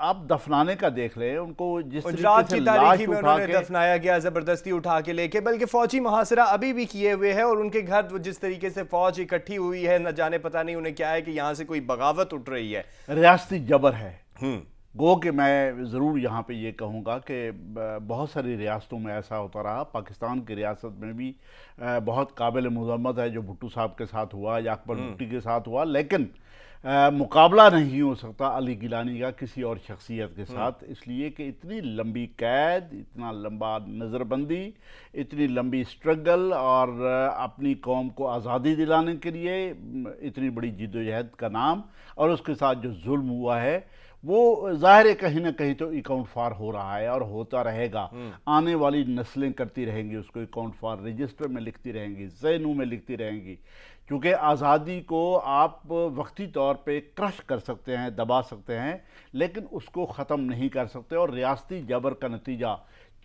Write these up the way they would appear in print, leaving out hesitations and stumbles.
آپ دفنانے کا دیکھ لیں ان کو، جس رات طریقے کی سے تاریخی لاش میں اٹھا انہوں نے کے دفنایا گیا زبردستی اٹھا کے لے کے، بلکہ فوجی محاصرہ ابھی بھی کیے ہوئے ہے، اور ان کے گھر جس طریقے سے فوج اکٹھی ہوئی ہے، نہ جانے پتہ نہیں انہیں کیا ہے کہ یہاں سے کوئی بغاوت اٹھ رہی ہے۔ ریاستی جبر ہے۔ گو کہ میں ضرور یہاں پہ یہ کہوں گا کہ بہت ساری ریاستوں میں ایسا ہوتا رہا، پاکستان کی ریاست میں بھی بہت قابل مذمت ہے جو بھٹو صاحب کے ساتھ ہوا یا اکبر بھٹی کے ساتھ ہوا، لیکن مقابلہ نہیں ہو سکتا علی گیلانی کا کسی اور شخصیت کے ساتھ، اس لیے کہ اتنی لمبی قید، اتنا لمبا نظر بندی، اتنی لمبی سٹرگل، اور اپنی قوم کو آزادی دلانے کے لیے اتنی بڑی جد و جہد کا نام، اور اس کے ساتھ جو ظلم ہوا ہے وہ ظاہر ہے کہیں نہ کہیں تو اکاؤنٹ فار ہو رہا ہے اور ہوتا رہے گا۔ آنے والی نسلیں کرتی رہیں گی اس کو، اکاؤنٹ فار رجسٹر میں لکھتی رہیں گی، ذہنوں میں لکھتی رہیں گی، کیونکہ آزادی کو آپ وقتی طور پہ کرش کر سکتے ہیں، دبا سکتے ہیں، لیکن اس کو ختم نہیں کر سکتے، اور ریاستی جبر کا نتیجہ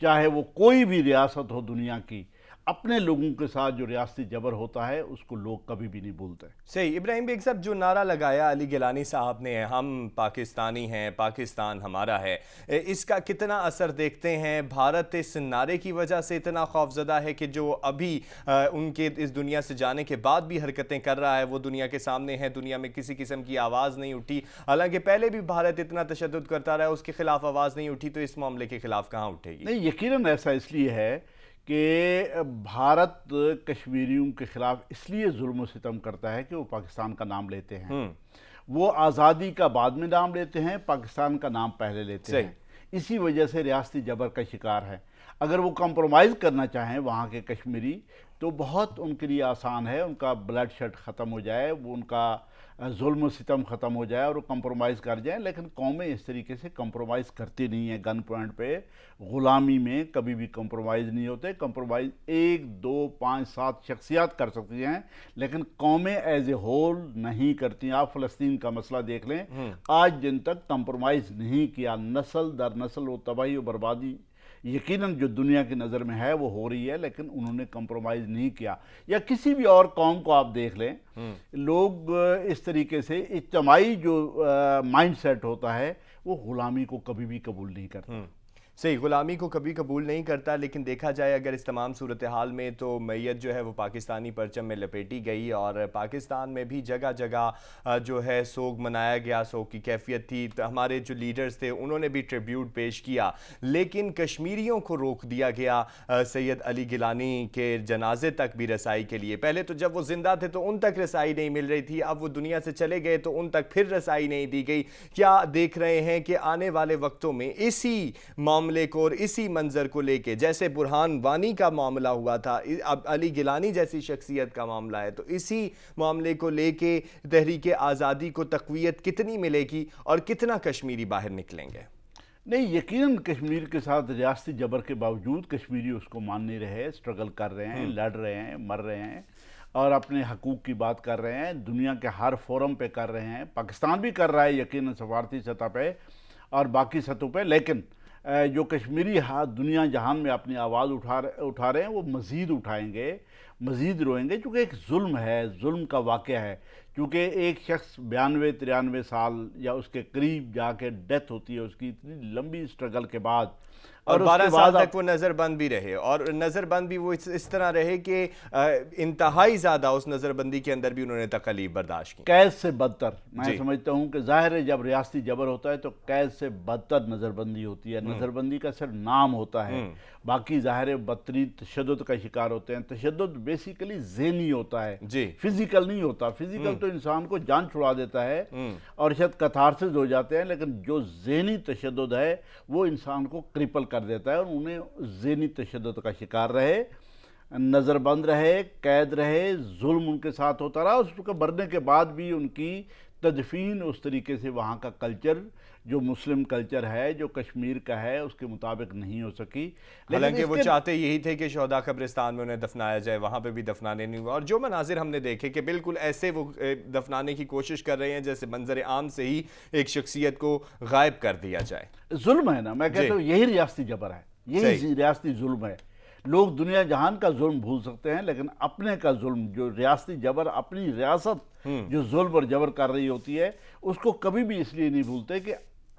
چاہے وہ کوئی بھی ریاست ہو دنیا کی، اپنے لوگوں کے ساتھ جو ریاستی جبر ہوتا ہے اس کو لوگ کبھی بھی نہیں بھولتے۔ صحیح۔ ابراہیم بیگ صاحب، جو نعرہ لگایا علی گیلانی صاحب نے، ہم پاکستانی ہیں، پاکستان ہمارا ہے، اس کا کتنا اثر دیکھتے ہیں؟ بھارت اس نعرے کی وجہ سے اتنا خوفزدہ ہے کہ جو ابھی ان کے اس دنیا سے جانے کے بعد بھی حرکتیں کر رہا ہے، وہ دنیا کے سامنے ہے، دنیا میں کسی قسم کی آواز نہیں اٹھی، حالانکہ پہلے بھی بھارت اتنا تشدد کرتا رہا، اس کے خلاف آواز نہیں اٹھی، تو اس معاملے کے خلاف کہاں اٹھے گی؟ نہیں، یقیناً ایسا اس لیے ہے کہ بھارت کشمیریوں کے خلاف اس لیے ظلم و ستم کرتا ہے کہ وہ پاکستان کا نام لیتے ہیں، وہ آزادی کا بعد میں نام لیتے ہیں، پاکستان کا نام پہلے لیتے ہیں، اسی وجہ سے ریاستی جبر کا شکار ہے۔ اگر وہ کمپرومائز کرنا چاہیں وہاں کے کشمیری تو بہت ان کے لیے آسان ہے، ان کا بلڈ شیڈ ختم ہو جائے، وہ ان کا ظلم و ستم ختم ہو جائے اور وہ کمپرومائز کر جائیں، لیکن قومیں اس طریقے سے کمپرومائز کرتی نہیں ہیں۔ گن پوائنٹ پہ غلامی میں کبھی بھی کمپرومائز نہیں ہوتے، کمپرومائز 1 2 5 7 شخصیات کر سکتی ہیں، لیکن قومیں ایز اے ہول نہیں کرتی۔ آپ فلسطین کا مسئلہ دیکھ لیں، آج دن تک کمپرومائز نہیں کیا، نسل در نسل وہ تباہی و بربادی یقیناً جو دنیا کی نظر میں ہے وہ ہو رہی ہے، لیکن انہوں نے کمپرومائز نہیں کیا۔ یا کسی بھی اور قوم کو آپ دیکھ لیں، لوگ اس طریقے سے اجتماعی جو مائنڈ سیٹ ہوتا ہے وہ غلامی کو کبھی بھی قبول نہیں کرتا۔ صحیح، غلامی کو کبھی قبول نہیں کرتا، لیکن دیکھا جائے اگر اس تمام صورتحال میں تو میت جو ہے وہ پاکستانی پرچم میں لپیٹی گئی، اور پاکستان میں بھی جگہ جگہ جو ہے سوگ منایا گیا، سوگ کی کیفیت تھی، ہمارے جو لیڈرز تھے انہوں نے بھی ٹریبیوٹ پیش کیا، لیکن کشمیریوں کو روک دیا گیا سید علی گیلانی کے جنازے تک بھی رسائی کے لیے۔ پہلے تو جب وہ زندہ تھے تو ان تک رسائی نہیں مل رہی تھی، اب وہ دنیا سے چلے گئے تو ان تک پھر رسائی نہیں دی گئی۔ کیا دیکھ رہے ہیں کہ آنے والے وقتوں میں اسی معاملے کو اور اسی منظر کو لے کے، جیسے برہان وانی کا معاملہ ہوا تھا، اب علی گیلانی جیسی شخصیت کا معاملہ ہے، تو اسی معاملے کو لے کے تحریک آزادی کو تقویت کتنی ملے گی اور کتنا کشمیری باہر نکلیں گے؟ نہیں، یقیناً کشمیر کے ساتھ ریاستی جبر کے باوجود کشمیری اس کو مان نہیں رہے، سٹرگل کر رہے ہیں، لڑ رہے ہیں، مر رہے ہیں، اور اپنے حقوق کی بات کر رہے ہیں، دنیا کے ہر فورم پہ کر رہے ہیں، پاکستان بھی کر رہا ہے یقیناً سفارتی سطح پہ اور باقی سطحوں پہ، لیکن جو کشمیری دنیا جہان میں اپنی آواز اٹھا رہے ہیں وہ مزید اٹھائیں گے، مزید روئیں گے، کیونکہ ایک ظلم ہے، ظلم کا واقعہ ہے، کیونکہ ایک شخص 92-93 سال یا اس کے قریب جا کے ڈیتھ ہوتی ہے اس کی اتنی لمبی سٹرگل کے بعد، اور 12 سال تک وہ نظر بند بھی رہے، اور نظر بند بھی وہ اس طرح رہے کہ انتہائی زیادہ اس نظر بندی کے اندر بھی انہوں نے تکلیف برداشت کی، قید سے بدتر۔ میں سمجھتا ہوں کہ ظاہر ہے جب ریاستی جبر ہوتا ہے تو قید سے بدتر نظر بندی ہوتی ہے، نظر بندی کا صرف نام ہوتا ہے، باقی ظاہر ہے بدترین تشدد کا شکار ہوتے ہیں۔ تشدد بیسیکلی ذہنی ہوتا ہے، فزیکل نہیں ہوتا، فزیکل تو انسان کو جان چھڑا دیتا ہے اور شاید کتھارسس ہو جاتے ہیں، لیکن جو ذہنی تشدد ہے وہ انسان کو کرپل کر دیتا ہے، اور انہیں ذہنی تشدد کا شکار رہے، نظر بند رہے، قید رہے، ظلم ان کے ساتھ ہوتا رہا، اس کے مرنے کے بعد بھی ان کی تدفین اس طریقے سے وہاں کا کلچر جو مسلم کلچر ہے، جو کشمیر کا ہے، اس کے مطابق نہیں ہو سکی۔ حالانکہ وہ چاہتے یہی تھے کہ شہداء قبرستان میں انہیں دفنایا جائے، وہاں پہ بھی دفنانے نہیں ہوا، اور جو مناظر ہم نے دیکھے کہ بالکل ایسے وہ دفنانے کی کوشش کر رہے ہیں جیسے منظر عام سے ہی ایک شخصیت کو غائب کر دیا جائے۔ ظلم ہے نا، میں کہتا ہوں یہی ریاستی جبر ہے، یہی ریاستی ظلم ہے۔ لوگ دنیا جہان کا ظلم بھول سکتے ہیں، لیکن اپنے کا ظلم، جو ریاستی جبر اپنی ریاست جو ظلم اور جبر کر رہی ہوتی ہے، اس کو کبھی بھی اس لیے نہیں بھولتے کہ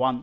1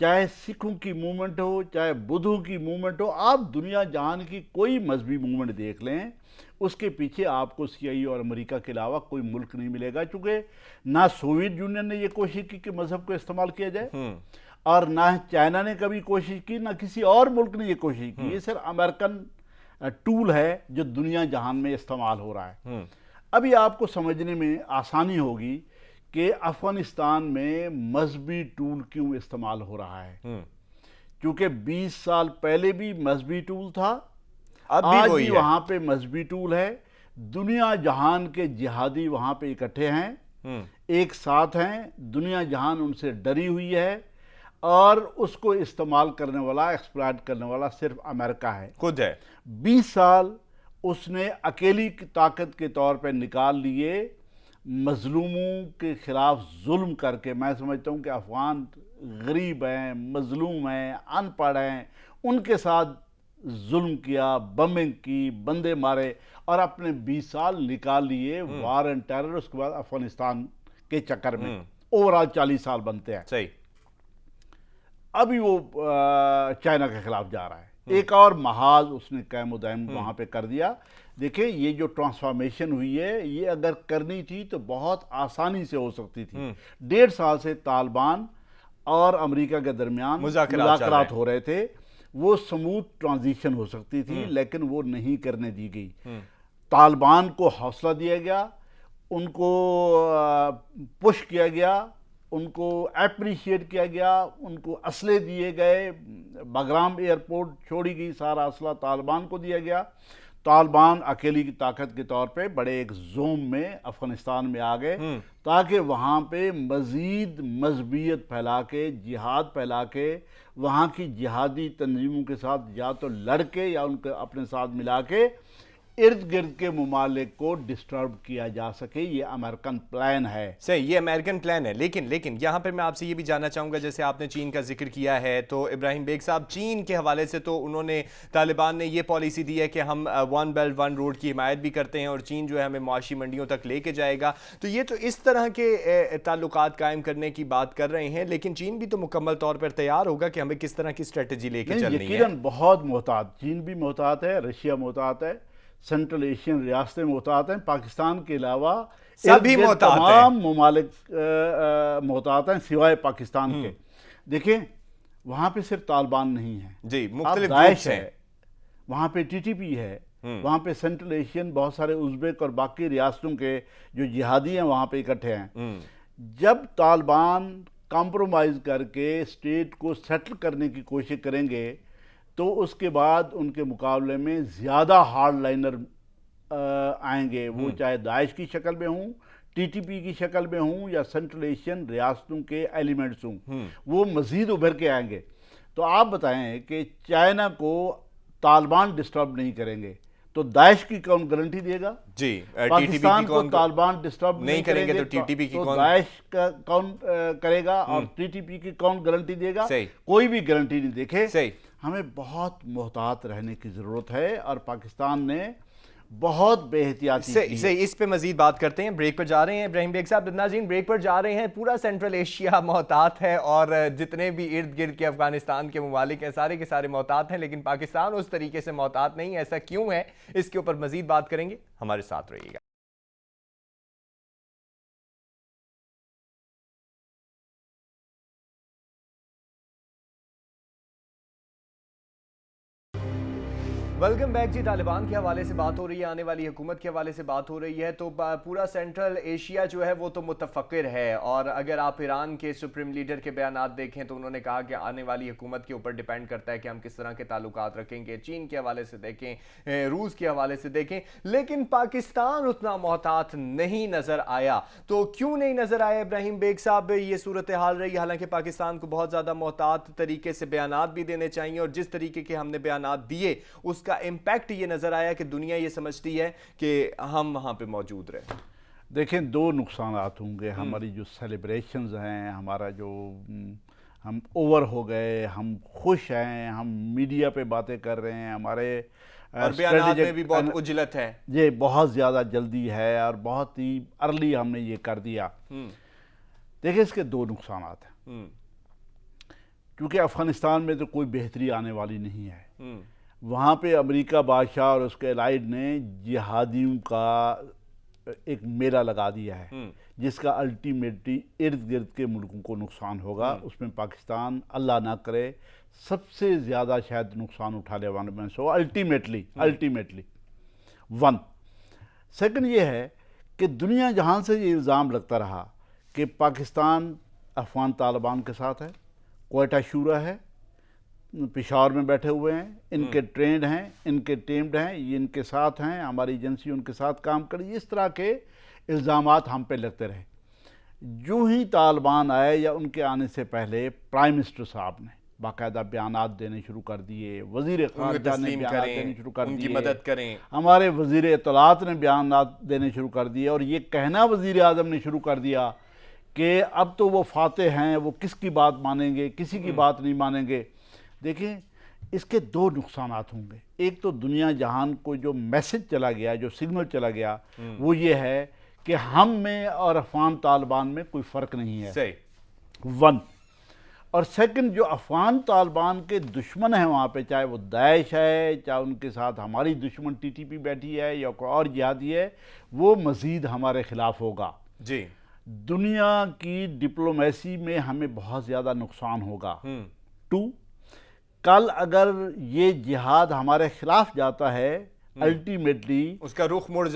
چاہے سکھوں کی موومنٹ ہو، چاہے بدھوں کی موومنٹ ہو، آپ دنیا جہان کی کوئی مذہبی موومنٹ دیکھ لیں، اس کے پیچھے آپ کو CIA اور امریکہ کے علاوہ کوئی ملک نہیں ملے گا، چونکہ نہ سوویت یونین نے یہ کوشش کی کہ مذہب کو استعمال کیا جائے، اور نہ چائنا نے کبھی کوشش کی، نہ کسی اور ملک نے یہ کوشش کی. یہ صرف امریکن ٹول ہے جو دنیا جہان میں استعمال ہو رہا ہے. ابھی آپ کو سمجھنے میں آسانی ہوگی کہ افغانستان میں مذہبی ٹول کیوں استعمال ہو رہا ہے. کیونکہ 20 سال پہلے بھی مذہبی ٹول تھا، آج بھی وہاں پہ مذہبی ٹول ہے. دنیا جہان کے جہادی وہاں پہ اکٹھے ہیں، ایک ساتھ ہیں، دنیا جہان ان سے ڈری ہوئی ہے، اور اس کو استعمال کرنے والا، ایکسپلائٹ کرنے والا صرف امریکہ ہے، خود ہے. 20 سال اس نے اکیلی طاقت کے طور پہ نکال لیے مظلوموں کے خلاف ظلم کر کے. میں سمجھتا ہوں کہ افغان غریب ہیں، مظلوم ہیں، ان پڑھ ہیں، ان کے ساتھ ظلم کیا، بمبنگ کی، بندے مارے، اور اپنے 20 سال نکال لیے وار اینڈ ٹیرر. اس کے بعد افغانستان کے چکر میں اوورال 40 سال بنتے ہیں. صحیح. ابھی وہ چائنا کے خلاف جا رہا ہے. ایک اور محاذ اس نے قائم و دائم وہاں پہ کر دیا. دیکھیں یہ جو ٹرانسفارمیشن ہوئی ہے، یہ اگر کرنی تھی تو بہت آسانی سے ہو سکتی تھی. 1.5 سال سے طالبان اور امریکہ کے درمیان مذاکرات ہو رہے تھے. وہ سموتھ ٹرانزیشن ہو سکتی تھی، لیکن وہ نہیں کرنے دی گئی. طالبان کو حوصلہ دیا گیا، ان کو پش کیا گیا، ان کو اپریشیٹ کیا گیا، ان کو اسلحے دیے گئے. بگرام ایئرپورٹ چھوڑی گئی، سارا اسلحہ طالبان کو دیا گیا. طالبان اکیلی کی طاقت کے طور پہ بڑے ایک زوم میں افغانستان میں آ گئے، تاکہ وہاں پہ مزید مذہبیت پھیلا کے، جہاد پھیلا کے، وہاں کی جہادی تنظیموں کے ساتھ یا تو لڑ کے یا ان کو اپنے ساتھ ملا کے ارد گرد کے ممالک کو ڈسٹرب کیا جا سکے. یہ امریکن پلان ہے. صحیح، یہ امریکن پلان ہے. لیکن یہاں پر میں آپ سے یہ بھی جاننا چاہوں گا، جیسے آپ نے چین کا ذکر کیا ہے، تو ابراہیم بیگ صاحب، چین کے حوالے سے تو انہوں نے، طالبان نے یہ پالیسی دی ہے کہ ہم ون بیلٹ ون روڈ کی حمایت بھی کرتے ہیں، اور چین جو ہے ہمیں معاشی منڈیوں تک لے کے جائے گا. تو یہ تو اس طرح کے تعلقات قائم کرنے کی بات کر رہے ہیں، لیکن چین بھی تو مکمل طور پر تیار ہوگا کہ ہمیں کس طرح کی اسٹریٹجی لے کے چلنی ہے. یقیناً بہت محتاط، چین بھی محتاط ہے، رشیا محتاط ہے، سینٹرل ایشین ریاستیں محتاط ہیں، پاکستان کے علاوہ سبھی محتاط ہیں، تمام ممالک محتاط ہیں سوائے پاکستان کے. دیکھیں وہاں پہ صرف طالبان نہیں ہیں، جی مختلف داعش ہے، وہاں پہ TTP ہے، وہاں پہ سینٹرل ایشین بہت سارے ازبیک اور باقی ریاستوں کے جو جہادی ہیں وہاں پہ اکٹھے ہیں. جب طالبان کمپرومائز کر کے اسٹیٹ کو سیٹل کرنے کی کوشش کریں گے، تو اس کے بعد ان کے مقابلے میں زیادہ ہارڈ لائنر آئیں گے. وہ چاہے داعش کی شکل میں ہوں، TTP کی شکل میں ہوں، یا سینٹرل ایشین ریاستوں کے ایلیمنٹس ہوں، وہ مزید ابھر کے آئیں گے. تو آپ بتائیں کہ چائنا کو طالبان ڈسٹرب نہیں کریں گے تو داعش کی کون گارنٹی دے گا؟ جی. پاکستان کو طالبان ڈسٹرب نہیں کریں گے تو TTP کی کون، داعش کا کون کرے گا؟ اور TTP کی کون گارنٹی دے گا؟ کوئی بھی گارنٹی نہیں. دیکھے ہمیں بہت محتاط رہنے کی ضرورت ہے، اور پاکستان نے بہت بے احتیاطی کی ہے. اس پہ مزید بات کرتے ہیں. بریک پر جا رہے ہیں ابراہیم بیگ صاحب. ناظرین بریک پر جا رہے ہیں. پورا سینٹرل ایشیا محتاط ہے، اور جتنے بھی ارد گرد کے افغانستان کے ممالک ہیں سارے کے سارے محتاط ہیں، لیکن پاکستان اس طریقے سے محتاط نہیں. ایسا کیوں ہے؟ اس کے اوپر مزید بات کریں گے. ہمارے ساتھ رہیے گا. ویلکم بیک جی. طالبان کے حوالے سے بات ہو رہی ہے، آنے والی حکومت کے حوالے سے بات ہو رہی ہے. تو پورا سینٹرل ایشیا جو ہے وہ تو متفکر ہے، اور اگر آپ ایران کے سپریم لیڈر کے بیانات دیکھیں تو انہوں نے کہا کہ آنے والی حکومت کے اوپر ڈیپینڈ کرتا ہے کہ ہم کس طرح کے تعلقات رکھیں گے. چین کے حوالے سے دیکھیں، روس کے حوالے سے دیکھیں، لیکن پاکستان اتنا محتاط نہیں نظر آیا. تو کیوں نہیں نظر آیا ابراہیم بیگ صاحب؟ یہ صورتحال رہی، حالانکہ پاکستان کو بہت زیادہ محتاط طریقے سے بیانات بھی دینے چاہیے، اور جس طریقے کے ہم نے بیانات دیے اس کا امپیکٹ یہ نظر آیا کہ دنیا یہ سمجھتی ہے کہ ہم وہاں پہ موجود رہے. دیکھیں 2 نقصانات ہوں گے. ہماری جو سیلیبریشنز ہیں، ہمارا جو ہم اوور ہو گئے، ہم خوش ہیں، ہم میڈیا پہ باتیں کر رہے ہیں، ہمارے اور بیانات میں بھی بہت عجلت ہے، یہ بہت زیادہ جلدی ہے، اور بہت ہی ارلی ہم نے یہ کر دیا. دیکھیں اس کے 2 نقصانات ہیں. کیونکہ افغانستان میں تو کوئی بہتری آنے والی نہیں ہے. وہاں پہ امریکہ بادشاہ اور اس کے الائڈ نے جہادیوں کا ایک میلہ لگا دیا ہے جس کا الٹیمیٹلی ارد گرد کے ملکوں کو نقصان ہوگا. اس میں پاکستان اللہ نہ کرے سب سے زیادہ شاید نقصان اٹھانے والے میں سے ہو الٹیمیٹلی. ون سیکنڈ یہ ہے کہ دنیا جہاں سے یہ الزام لگتا رہا کہ پاکستان افغان طالبان کے ساتھ ہے، کوئٹہ شورا ہے، پشاور میں بیٹھے ہوئے ہیں، ان کے ٹرینڈ ہیں، ان کے ٹیمڈ ہیں، یہ ان کے ساتھ ہیں، ہماری ایجنسی ان کے ساتھ کام کری، اس طرح کے الزامات ہم پہ لگتے رہے. جو ہی طالبان آئے یا ان کے آنے سے پہلے پرائم منسٹر صاحب نے باقاعدہ بیانات دینے شروع کر دیے، وزیر خارجہ نے بیانات دینے شروع کر دیے، ان کی مدد کریں، ہمارے وزیر اطلاعات نے بیانات دینے شروع کر دیے، اور یہ کہنا وزیر اعظم نے شروع کر دیا کہ اب تو وہ فاتح ہیں، وہ کس کی بات مانیں گے، کسی کی بات نہیں مانیں گے. دیکھیں اس کے دو نقصانات ہوں گے. ایک تو دنیا جہان کو جو میسج چلا گیا، جو سگنل چلا گیا، وہ یہ ہے کہ ہم میں اور افغان طالبان میں کوئی فرق نہیں ہے. صحیح. ون. اور سیکنڈ، جو افغان طالبان کے دشمن ہیں وہاں پہ، چاہے وہ داعش ہے، چاہے ان کے ساتھ ہماری دشمن ٹی ٹی پی بیٹھی ہے یا کوئی اور جہادی ہے، وہ مزید ہمارے خلاف ہوگا. جی. دنیا کی ڈپلومیسی میں ہمیں بہت زیادہ نقصان ہوگا. ٹو، کل اگر یہ جہاد ہمارے خلاف جاتا ہے الٹیمیٹلی اس کا رخ مڑ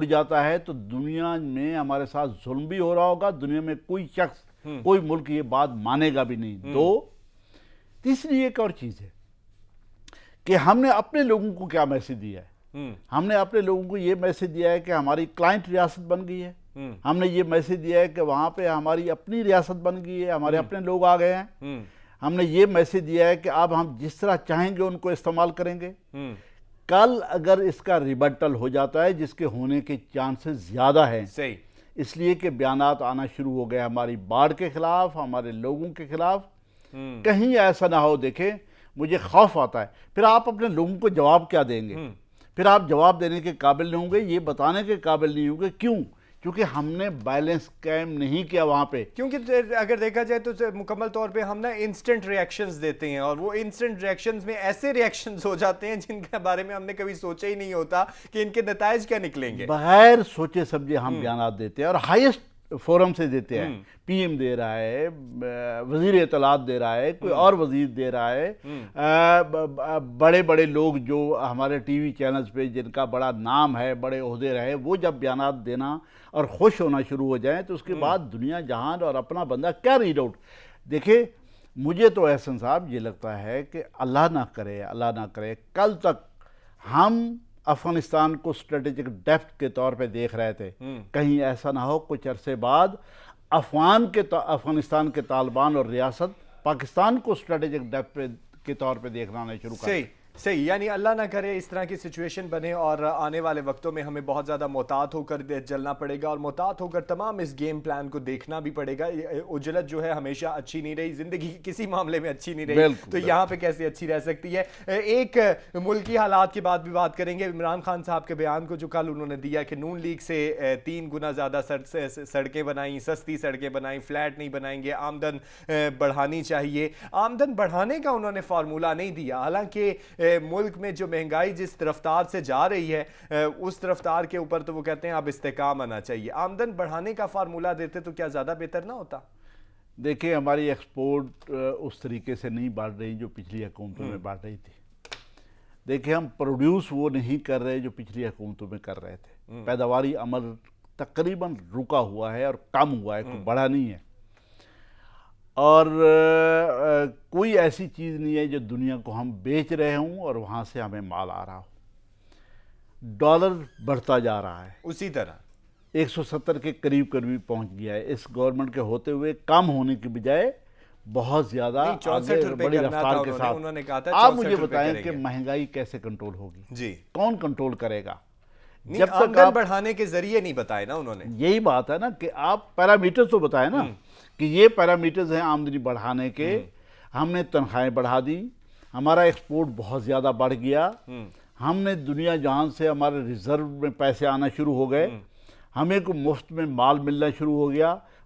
جاتا ہے تو دنیا میں ہمارے ساتھ ظلم بھی ہو رہا ہوگا. دنیا میں کوئی شخص، کوئی ملک یہ بات مانے گا بھی نہیں. دو، تیسری ایک اور چیز ہے کہ ہم نے اپنے لوگوں کو کیا میسج دیا ہے. ہم نے اپنے لوگوں کو یہ میسج دیا ہے کہ ہماری کلائنٹ ریاست بن گئی ہے. ہم نے یہ میسج دیا ہے کہ وہاں پہ ہماری اپنی ریاست بن گئی ہے، ہمارے اپنے لوگ آ گئے ہیں. ہم نے یہ میسج دیا ہے کہ اب ہم جس طرح چاہیں گے ان کو استعمال کریں گے. کل اگر اس کا ریبٹل ہو جاتا ہے، جس کے ہونے کے چانسز زیادہ ہیں، صحیح، اس لیے کہ بیانات آنا شروع ہو گئے ہماری باڑھ کے خلاف، ہمارے لوگوں کے خلاف، کہیں ایسا نہ ہو. دیکھیں مجھے خوف آتا ہے. پھر آپ اپنے لوگوں کو جواب کیا دیں گے؟ پھر آپ جواب دینے کے قابل نہیں ہوں گے، یہ بتانے کے قابل نہیں ہوں گے. کیوں؟ کیونکہ ہم نے بیلنس قائم نہیں کیا وہاں پہ. کیونکہ اگر دیکھا جائے تو مکمل طور پہ ہم نا انسٹنٹ ریاکشنز دیتے ہیں، اور وہ انسٹنٹ ریاکشنز میں ایسے ریاکشنز ہو جاتے ہیں جن کے بارے میں ہم نے کبھی سوچا ہی نہیں ہوتا کہ ان کے نتائج کیا نکلیں گے. بغیر سوچے سمجھے ہم بیانات دیتے ہیں، اور ہائیسٹ فورم سے دیتے ہیں. پی ایم دے رہا ہے، وزیر اطلاعات دے رہا ہے، کوئی اور وزیر دے رہا ہے، بڑے بڑے لوگ جو ہمارے ٹی وی چینلز پہ جن کا بڑا نام ہے، بڑے عہدے رہے، وہ جب بیانات دینا اور خوش ہونا شروع ہو جائیں تو اس کے بعد دنیا جہان اور اپنا بندہ کیا ریڈ آؤٹ. دیکھیں مجھے تو احسن صاحب یہ لگتا ہے کہ اللہ نہ کرے کل تک ہم افغانستان کو اسٹریٹجک ڈیپتھ کے طور پہ دیکھ رہے تھے، کہیں ایسا نہ ہو کچھ عرصے بعد افغانستان کے طالبان اور ریاست پاکستان کو اسٹریٹجک ڈیپتھ کے طور پہ دیکھنا شروع کریں. صحیح. یعنی اللہ نہ کرے اس طرح کی سچویشن بنے، اور آنے والے وقتوں میں ہمیں بہت زیادہ محتاط ہو کر چلنا پڑے گا، اور محتاط ہو کر تمام اس گیم پلان کو دیکھنا بھی پڑے گا. اجلت جو ہے ہمیشہ اچھی نہیں رہی، زندگی کسی معاملے میں اچھی نہیں رہی، تو یہاں پہ کیسے اچھی رہ سکتی ہے. ایک ملکی حالات کی بات بھی بات کریں گے. عمران خان صاحب کے بیان کو جو کل انہوں نے دیا کہ نون لیگ سے 3 گنا زیادہ سڑکیں بنائیں، سستی سڑکیں بنائیں، فلیٹ نہیں بنائیں گے، آمدن بڑھانی چاہیے. آمدن بڑھانے کا انہوں نے فارمولہ نہیں دیا، حالانکہ ملک میں جو مہنگائی جس رفتار سے جا رہی ہے اس رفتار کے اوپر تو وہ کہتے ہیں اب استحکام آنا چاہیے. آمدن بڑھانے کا فارمولہ دیتے تو کیا زیادہ بہتر نہ ہوتا؟ دیکھیں ہماری ایکسپورٹ اس طریقے سے نہیں بڑھ رہی جو پچھلی حکومتوں میں بڑھ رہی تھی. دیکھیں ہم پروڈیوس وہ نہیں کر رہے جو پچھلی حکومتوں میں کر رہے تھے. پیداواری عمل تقریباً رکا ہوا ہے اور کم ہوا ہے، کوئی بڑھا نہیں ہے. اور کوئی ایسی چیز نہیں ہے جو دنیا کو ہم بیچ رہے ہوں اور وہاں سے ہمیں مال آ رہا ہو. ڈالر بڑھتا جا رہا ہے، اسی طرح 170 کے قریب پہنچ گیا ہے. اس گورنمنٹ کے ہوتے ہوئے کم ہونے کی بجائے بہت زیادہ بڑی رفتار کے ساتھ. آپ مجھے بتائیں کہ مہنگائی کیسے کنٹرول ہوگی؟ جی کون کنٹرول کرے گا؟ جب تک آمدن بڑھانے کے ذریعے نہیں بتائے نا انہوں نے. یہی بات ہے نا کہ آپ پیرامیٹر تو بتائیں نا کہ یہ پیرامیٹرز ہیں آمدنی بڑھانے کے. ہم نے تنخواہیں بڑھا دی، ہمارا ایکسپورٹ بہت زیادہ بڑھ گیا، ہم نے دنیا جہان سے ہمارے ریزرو میں پیسے آنا شروع ہو گئے، ہمیں کو مفت میں مال ملنا شروع ہو گیا.